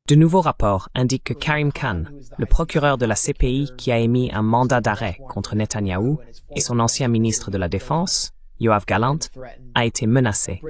De nouveaux rapports indiquent que Karim Khan, le procureur de la CPI qui a émis un mandat d'arrêt contre Netanyahou et son ancien ministre de la Défense, Yoav Gallant, a été menacé.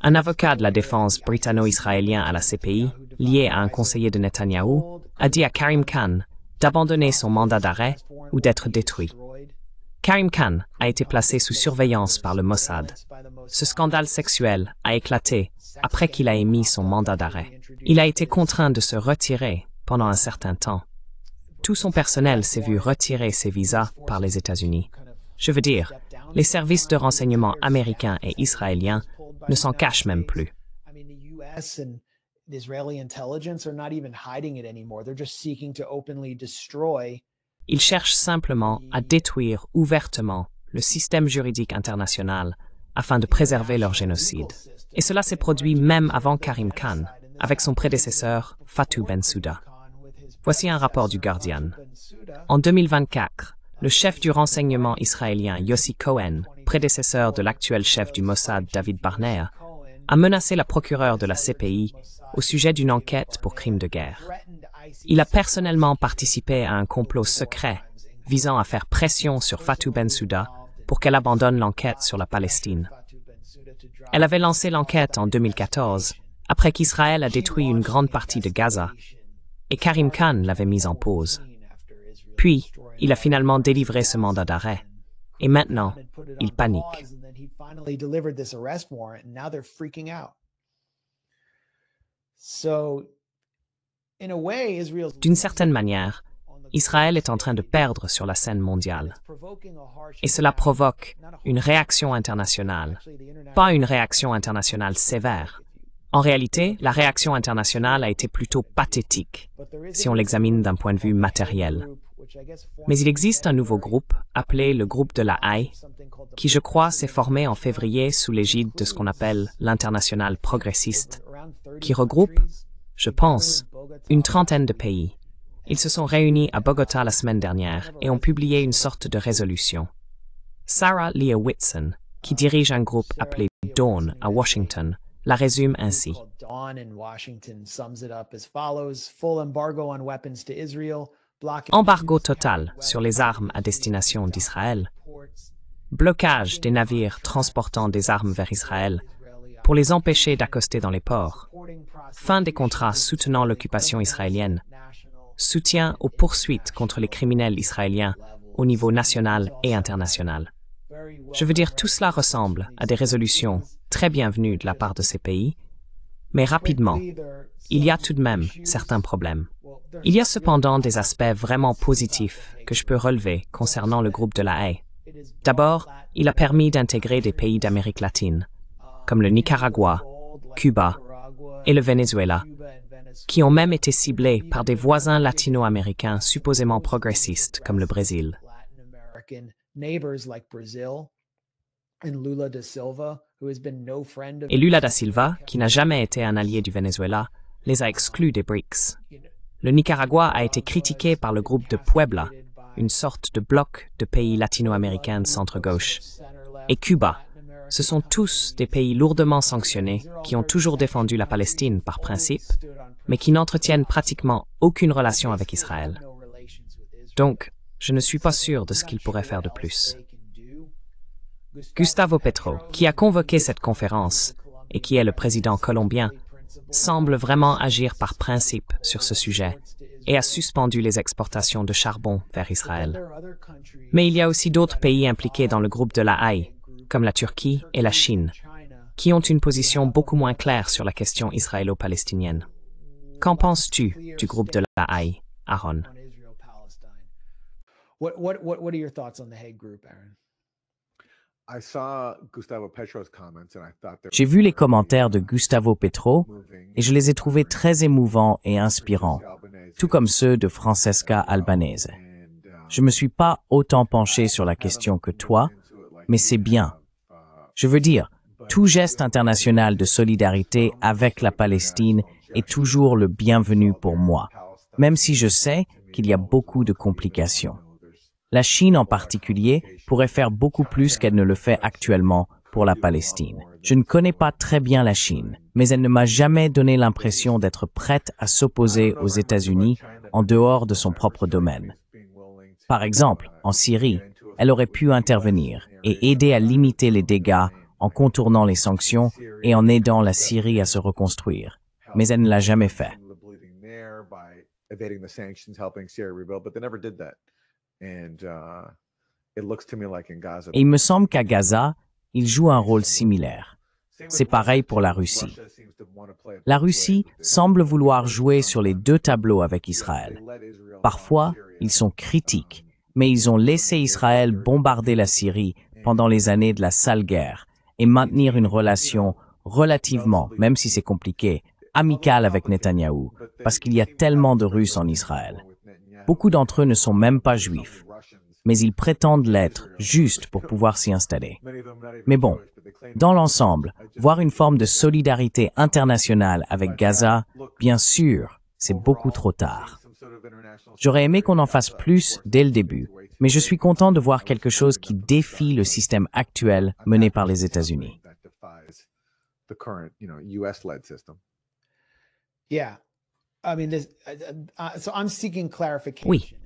Un avocat de la défense britanno-israélien à la CPI, lié à un conseiller de Netanyahou, a dit à Karim Khan d'abandonner son mandat d'arrêt ou d'être détruit. Karim Khan a été placé sous surveillance par le Mossad. Ce scandale sexuel a éclaté après qu'il a émis son mandat d'arrêt. Il a été contraint de se retirer pendant un certain temps. Tout son personnel s'est vu retirer ses visas par les États-Unis. Je veux dire, les services de renseignement américains et israéliens ne s'en cachent même plus. Ils cherchent simplement à détruire ouvertement le système juridique international afin de préserver leur génocide. Et cela s'est produit même avant Karim Khan, avec son prédécesseur Fatou Bensouda. Voici un rapport du Guardian. En 2024, le chef du renseignement israélien Yossi Cohen, prédécesseur de l'actuel chef du Mossad David Barnea, a menacé la procureure de la CPI au sujet d'une enquête pour crimes de guerre. Il a personnellement participé à un complot secret visant à faire pression sur Fatou Bensouda pour qu'elle abandonne l'enquête sur la Palestine. Elle avait lancé l'enquête en 2014, après qu'Israël a détruit une grande partie de Gaza, et Karim Khan l'avait mise en pause. Puis, il a finalement délivré ce mandat d'arrêt, et maintenant, il panique. D'une certaine manière, Israël est en train de perdre sur la scène mondiale. Et cela provoque une réaction internationale, pas une réaction internationale sévère. En réalité, la réaction internationale a été plutôt pathétique, si on l'examine d'un point de vue matériel. Mais il existe un nouveau groupe, appelé le groupe de la Haye, qui, je crois, s'est formé en février sous l'égide de ce qu'on appelle l'Internationale progressiste, qui regroupe, je pense, une trentaine de pays. Ils se sont réunis à Bogota la semaine dernière et ont publié une sorte de résolution. Sarah Leah Whitson, qui dirige un groupe appelé Dawn à Washington, la résume ainsi. Embargo total sur les armes à destination d'Israël. Blocage des navires transportant des armes vers Israël pour les empêcher d'accoster dans les ports. Fin des contrats soutenant l'occupation israélienne. Soutien aux poursuites contre les criminels israéliens au niveau national et international. Je veux dire, tout cela ressemble à des résolutions très bienvenues de la part de ces pays, mais rapidement, il y a tout de même certains problèmes. Il y a cependant des aspects vraiment positifs que je peux relever concernant le groupe de la Haye. D'abord, il a permis d'intégrer des pays d'Amérique latine, comme le Nicaragua, Cuba et le Venezuela, qui ont même été ciblés par des voisins latino-américains supposément progressistes comme le Brésil. Et Lula da Silva, qui n'a jamais été un allié du Venezuela, les a exclus des BRICS. Le Nicaragua a été critiqué par le groupe de Puebla, une sorte de bloc de pays latino-américains de centre-gauche. Et Cuba, ce sont tous des pays lourdement sanctionnés qui ont toujours défendu la Palestine par principe, mais qui n'entretiennent pratiquement aucune relation avec Israël. Donc, je ne suis pas sûr de ce qu'ils pourraient faire de plus. Gustavo Petro, qui a convoqué cette conférence et qui est le président colombien, semble vraiment agir par principe sur ce sujet et a suspendu les exportations de charbon vers Israël. Mais il y a aussi d'autres pays impliqués dans le groupe de la Haye, comme la Turquie et la Chine, qui ont une position beaucoup moins claire sur la question israélo-palestinienne. Qu'en penses-tu du groupe de la Haye, Aaron? What are your thoughts on the Hague group, Aaron? J'ai vu les commentaires de Gustavo Petro et je les ai trouvés très émouvants et inspirants, tout comme ceux de Francesca Albanese. Je me suis pas autant penché sur la question que toi, mais c'est bien. Je veux dire, tout geste international de solidarité avec la Palestine est toujours le bienvenu pour moi, même si je sais qu'il y a beaucoup de complications. La Chine en particulier pourrait faire beaucoup plus qu'elle ne le fait actuellement pour la Palestine. Je ne connais pas très bien la Chine, mais elle ne m'a jamais donné l'impression d'être prête à s'opposer aux États-Unis en dehors de son propre domaine. Par exemple, en Syrie, elle aurait pu intervenir et aider à limiter les dégâts en contournant les sanctions et en aidant la Syrie à se reconstruire. Mais elle ne l'a jamais fait. Et il me semble qu'à Gaza, il joue un rôle similaire. C'est pareil pour la Russie. La Russie semble vouloir jouer sur les deux tableaux avec Israël. Parfois, ils sont critiques, mais ils ont laissé Israël bombarder la Syrie pendant les années de la sale guerre et maintenir une relation relativement, même si c'est compliqué, amicale avec Netanyahou, parce qu'il y a tellement de Russes en Israël. Beaucoup d'entre eux ne sont même pas juifs, mais ils prétendent l'être juste pour pouvoir s'y installer. Mais bon, dans l'ensemble, voir une forme de solidarité internationale avec Gaza, bien sûr, c'est beaucoup trop tard. J'aurais aimé qu'on en fasse plus dès le début, mais je suis content de voir quelque chose qui défie le système actuel mené par les États-Unis. Oui,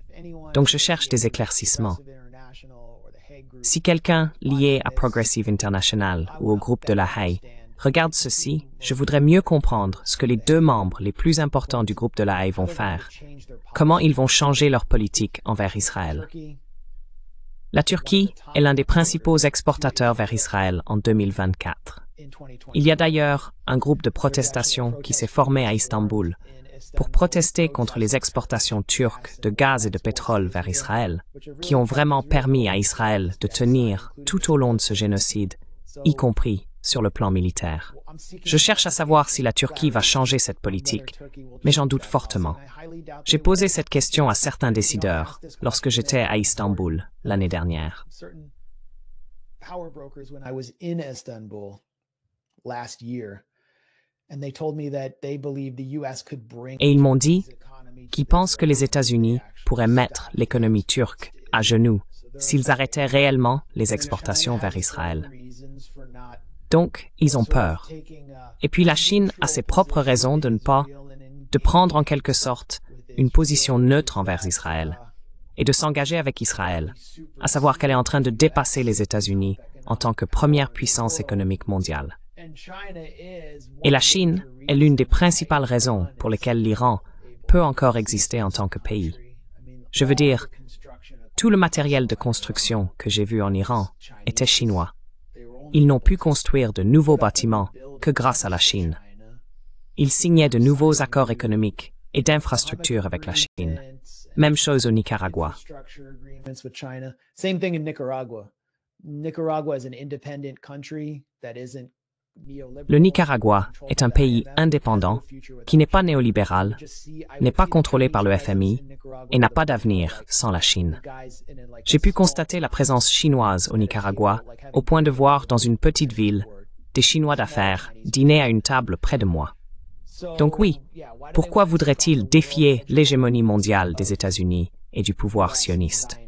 donc je cherche des éclaircissements. Si quelqu'un lié à Progressive International ou au groupe de la Haye regarde ceci, je voudrais mieux comprendre ce que les deux membres les plus importants du groupe de la Haye vont faire, comment ils vont changer leur politique envers Israël. La Turquie est l'un des principaux exportateurs vers Israël en 2024. Il y a d'ailleurs un groupe de protestation qui s'est formé à Istanbul pour protester contre les exportations turques de gaz et de pétrole vers Israël, qui ont vraiment permis à Israël de tenir tout au long de ce génocide, y compris sur le plan militaire. Je cherche à savoir si la Turquie va changer cette politique, mais j'en doute fortement. J'ai posé cette question à certains décideurs lorsque j'étais à Istanbul l'année dernière. Et ils m'ont dit qu'ils pensent que les États-Unis pourraient mettre l'économie turque à genoux s'ils arrêtaient réellement les exportations vers Israël. Donc, ils ont peur. Et puis la Chine a ses propres raisons de prendre en quelque sorte une position neutre envers Israël et de s'engager avec Israël, à savoir qu'elle est en train de dépasser les États-Unis en tant que première puissance économique mondiale. Et la Chine est l'une des principales raisons pour lesquelles l'Iran peut encore exister en tant que pays. Je veux dire, tout le matériel de construction que j'ai vu en Iran était chinois. Ils n'ont pu construire de nouveaux bâtiments que grâce à la Chine. Ils signaient de nouveaux accords économiques et d'infrastructures avec la Chine. Même chose au Nicaragua. Le Nicaragua est un pays indépendant qui n'est pas néolibéral, n'est pas contrôlé par le FMI et n'a pas d'avenir sans la Chine. J'ai pu constater la présence chinoise au Nicaragua au point de voir dans une petite ville des Chinois d'affaires dîner à une table près de moi. Donc oui, pourquoi voudraient-ils défier l'hégémonie mondiale des États-Unis et du pouvoir sioniste?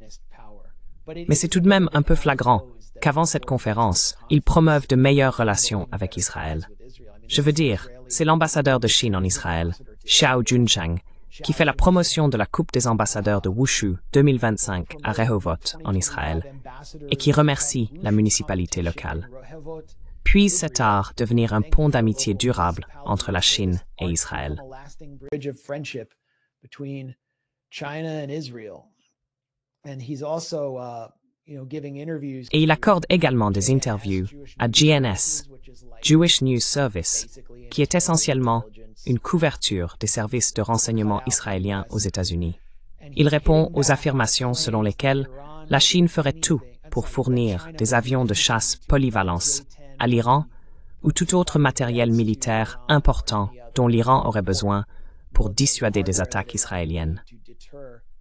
Mais c'est tout de même un peu flagrant qu'avant cette conférence, ils promeuvent de meilleures relations avec Israël. Je veux dire, c'est l'ambassadeur de Chine en Israël, Xiao Junchang, qui fait la promotion de la Coupe des ambassadeurs de Wushu 2025 à Rehovot en Israël et qui remercie la municipalité locale. Puisse cet art devenir un pont d'amitié durable entre la Chine et Israël. Et il accorde également des interviews à GNS, Jewish News Service, qui est essentiellement une couverture des services de renseignement israéliens aux États-Unis. Il répond aux affirmations selon lesquelles la Chine ferait tout pour fournir des avions de chasse polyvalence à l'Iran ou tout autre matériel militaire important dont l'Iran aurait besoin pour dissuader des attaques israéliennes.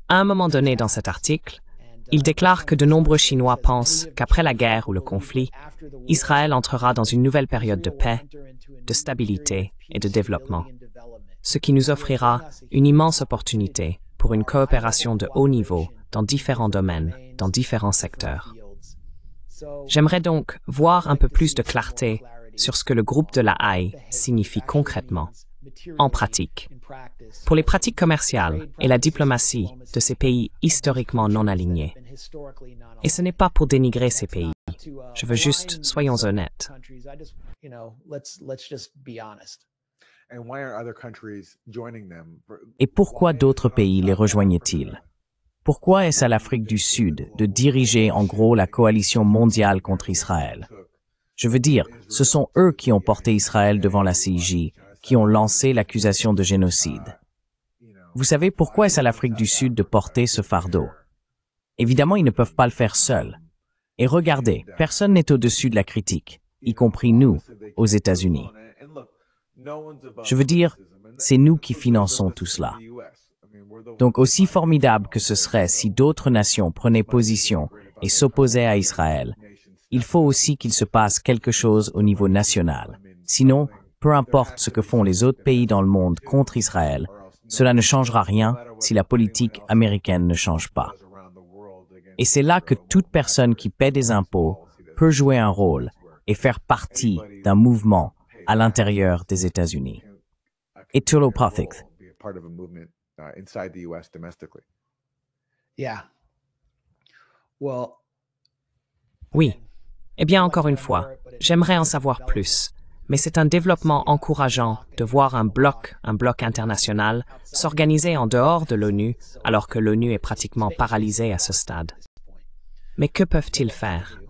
À un moment donné dans cet article, il déclare que de nombreux Chinois pensent qu'après la guerre ou le conflit, Israël entrera dans une nouvelle période de paix, de stabilité et de développement, ce qui nous offrira une immense opportunité pour une coopération de haut niveau dans différents domaines, dans différents secteurs. J'aimerais donc voir un peu plus de clarté sur ce que le groupe de la Haye signifie concrètement, en pratique, pour les pratiques commerciales et la diplomatie de ces pays historiquement non alignés. Et ce n'est pas pour dénigrer ces pays. Je veux juste, soyons honnêtes. Et pourquoi d'autres pays les rejoignaient-ils? Pourquoi est-ce à l'Afrique du Sud de diriger en gros la coalition mondiale contre Israël? Je veux dire, ce sont eux qui ont porté Israël devant la CIJ, qui ont lancé l'accusation de génocide. Vous savez pourquoi est-ce à l'Afrique du Sud de porter ce fardeau? Évidemment, ils ne peuvent pas le faire seuls. Et regardez, personne n'est au-dessus de la critique, y compris nous, aux États-Unis. Je veux dire, c'est nous qui finançons tout cela. Donc aussi formidable que ce serait si d'autres nations prenaient position et s'opposaient à Israël, il faut aussi qu'il se passe quelque chose au niveau national. Sinon, peu importe ce que font les autres pays dans le monde contre Israël, cela ne changera rien si la politique américaine ne change pas. Et c'est là que toute personne qui paie des impôts peut jouer un rôle et faire partie d'un mouvement à l'intérieur des États-Unis. Et Tulopathic. Oui. Eh bien, encore une fois, j'aimerais en savoir plus, mais c'est un développement encourageant de voir un bloc international, s'organiser en dehors de l'ONU, alors que l'ONU est pratiquement paralysée à ce stade. Mais que peuvent-ils faire?